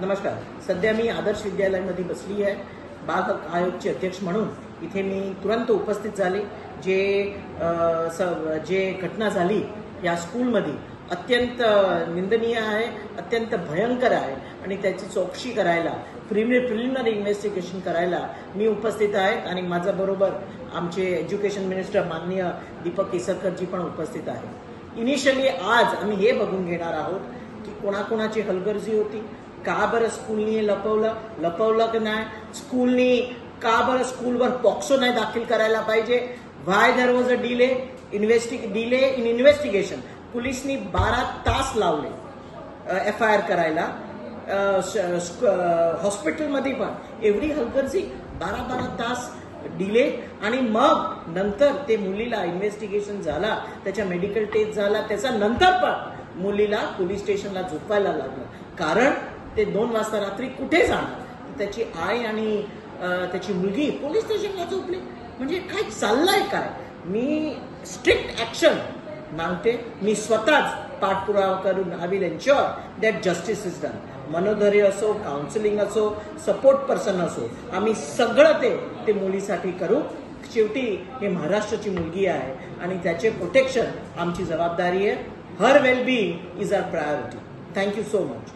नमस्कार. सध्या मी आदर्श विद्यालयामध्ये बसली आहे. बाल हक आयोगचे अध्यक्ष म्हणून इथे मी तुरंत उपस्थित झाले. जे घटना झाली या स्कूलमध्ये अत्यंत निंदनीय आहे, अत्यंत भयंकर आहे आणि त्याची चौकशी करायला प्रिलिमिनरी इन्व्हेस्टिगेशन करायला मी उपस्थित आहे आणि माझ्या बरोबर आमचे एज्युकेशन मिनिस्टर माननीय दीपक केसरकरजी पण उपस्थित आहे. इनिशियली आज आम्ही हे बघून घेणार आहोत की कोणाकोणाची हलगर्जी होती, का बरं स्कूलनी लपवलं की नाही, स्कूलनी का बरं स्कूलवर पॉक्सो नाही दाखल करायला पाहिजे, why there was a delay in investigation. पोलिसनी 12 तास लावले FIR करायला. हॉस्पिटलमध्ये पण एवढी हलगर्जी, 12 तास डिले आणि मग नंतर ते मुलीला इन्व्हेस्टिगेशन झाला, त्याच्या मेडिकल टेस्ट झाला, त्याच्या नंतर पण मुलीला पोलीस स्टेशनला झोपायला लागलं. कारण ते 2 वाजता रात्री कुठे जाणार. त्याची आई आणि त्याची मुलगी पोलीस स्टेशनला झोपली. म्हणजे काय चाललंय काय. मी स्ट्रिक्ट ऍक्शन मागते. मी स्वतःच पाठपुरावा करून I will ensure that justice is done. मनोधैर्य असो, काउन्सिलिंग असो, सपोर्ट पर्सन असो, आम्ही सगळं ते मुलीसाठी करू. शेवटी ही महाराष्ट्राची मुलगी आहे आणि त्याचे प्रोटेक्शन आमची जबाबदारी आहे. Her wellbeing is our priority. Thank you so much.